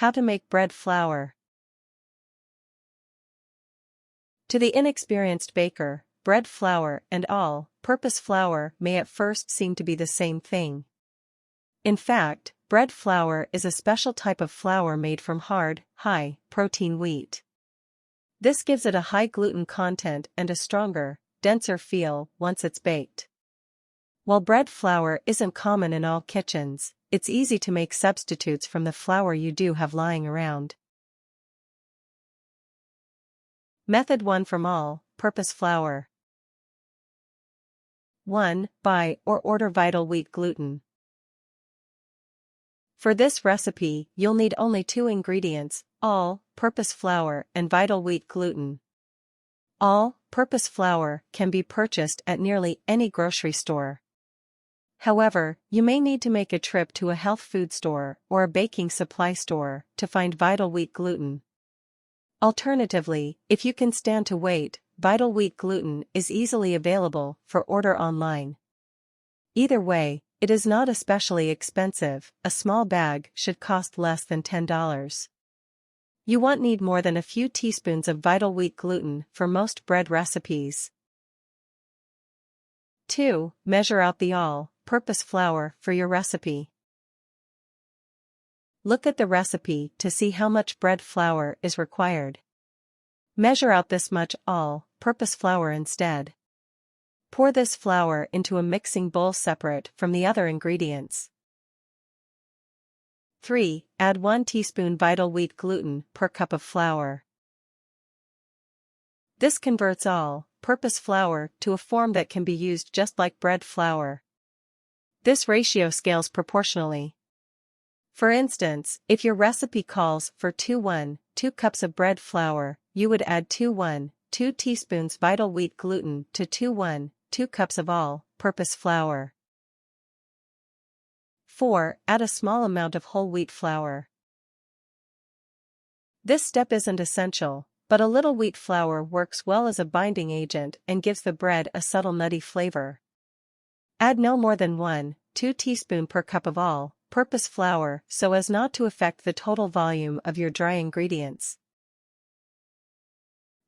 How to make bread flour. To the inexperienced baker, bread flour and all-purpose flour may at first seem to be the same thing. In fact, bread flour is a special type of flour made from hard, high-protein wheat. This gives it a high gluten content and a stronger, denser feel once it's baked. While bread flour isn't common in all kitchens, it's easy to make substitutes from the flour you do have lying around. Method 1 from all-purpose flour. 1. Buy or order Vital Wheat Gluten. For this recipe, you'll need only 2 ingredients, all-purpose flour and Vital Wheat Gluten. All-purpose flour can be purchased at nearly any grocery store. However, you may need to make a trip to a health food store or a baking supply store to find Vital Wheat Gluten. Alternatively, if you can stand to wait, Vital Wheat Gluten is easily available for order online. Either way, it is not especially expensive. A small bag should cost less than $10. You won't need more than a few teaspoons of Vital Wheat Gluten for most bread recipes. 2. Measure out the all-purpose flour for your recipe. Look at the recipe to see how much bread flour is required. Measure out this much all-purpose flour instead. Pour this flour into a mixing bowl separate from the other ingredients. 3. Add 1 teaspoon Vital Wheat Gluten per cup of flour. This converts all-purpose flour to a form that can be used just like bread flour. This ratio scales proportionally. For instance, if your recipe calls for 2 cups of bread flour, you would add 2 teaspoons Vital Wheat Gluten to 2 cups of all-purpose flour. 4. Add a small amount of whole wheat flour. This step isn't essential, but a little wheat flour works well as a binding agent and gives the bread a subtle nutty flavor. Add no more than 1-2 teaspoons per cup of all-purpose flour so as not to affect the total volume of your dry ingredients.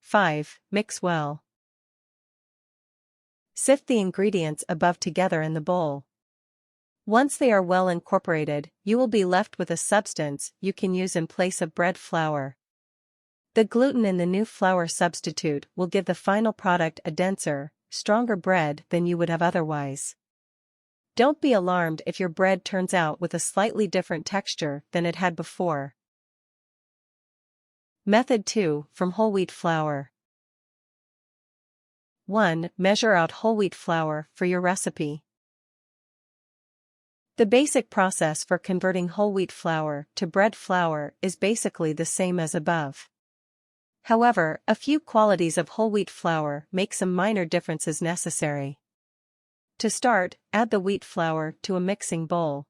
5. Mix well. Sift the ingredients above together in the bowl. Once they are well incorporated, you will be left with a substance you can use in place of bread flour. The gluten in the new flour substitute will give the final product a denser, stronger bread than you would have otherwise. Don't be alarmed if your bread turns out with a slightly different texture than it had before. Method 2 from whole wheat flour. 1. Measure out whole wheat flour for your recipe. The basic process for converting whole wheat flour to bread flour is basically the same as above. However, a few qualities of whole wheat flour make some minor differences necessary. To start, add the wheat flour to a mixing bowl.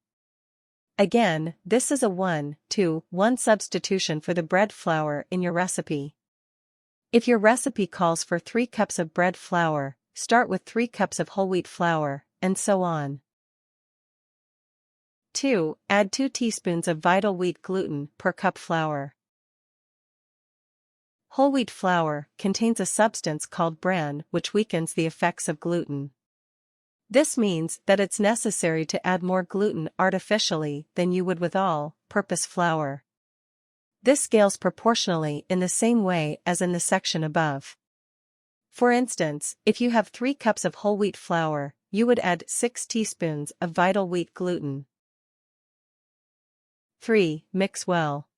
Again, this is a 1-to-1 substitution for the bread flour in your recipe. If your recipe calls for 3 cups of bread flour, start with 3 cups of whole wheat flour, and so on. 2. Add 2 teaspoons of Vital Wheat Gluten per cup flour. Whole wheat flour contains a substance called bran which weakens the effects of gluten. This means that it's necessary to add more gluten artificially than you would with all-purpose flour. This scales proportionally in the same way as in the section above. For instance, if you have 3 cups of whole wheat flour, you would add 6 teaspoons of Vital Wheat Gluten. 3. Mix well.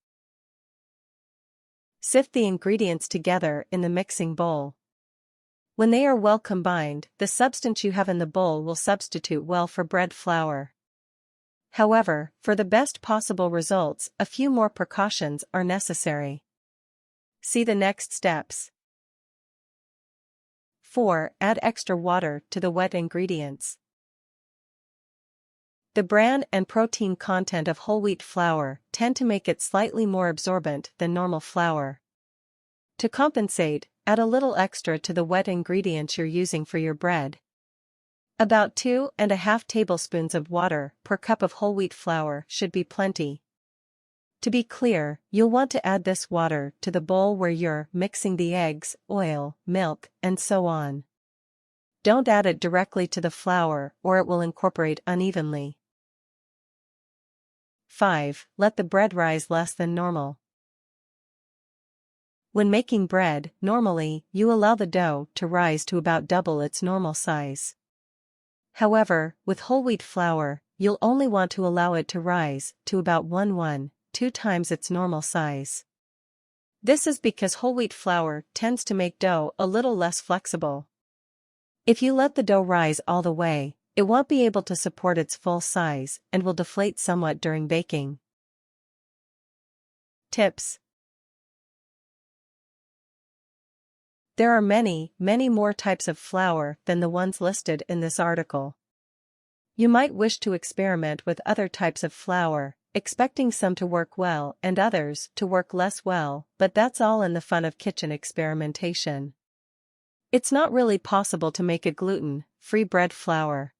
Sift the ingredients together in the mixing bowl. When they are well combined, the substance you have in the bowl will substitute well for bread flour. However, for the best possible results, a few more precautions are necessary. See the next steps. 4. Add extra water to the wet ingredients. The bran and protein content of whole wheat flour tend to make it slightly more absorbent than normal flour. To compensate, add a little extra to the wet ingredients you're using for your bread. About 2.5 tablespoons of water per cup of whole wheat flour should be plenty. To be clear, you'll want to add this water to the bowl where you're mixing the eggs, oil, milk, and so on. Don't add it directly to the flour or it will incorporate unevenly. 5. Let the bread rise less than normal. When making bread, normally, you allow the dough to rise to about double its normal size. However, with whole wheat flour, you'll only want to allow it to rise to about 1/2 times its normal size. This is because whole wheat flour tends to make dough a little less flexible. If you let the dough rise all the way, it won't be able to support its full size and will deflate somewhat during baking. Tips. There are many more types of flour than the ones listed in this article. You might wish to experiment with other types of flour, expecting some to work well and others to work less well, but that's all in the fun of kitchen experimentation. It's not really possible to make a gluten-free bread flour.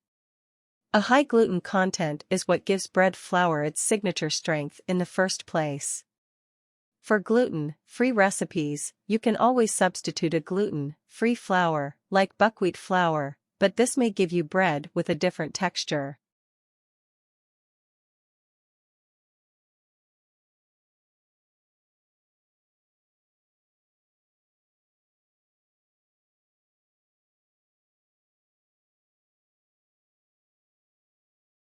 A high gluten content is what gives bread flour its signature strength in the first place. For gluten-free recipes, you can always substitute a gluten-free flour, like buckwheat flour, but this may give you bread with a different texture.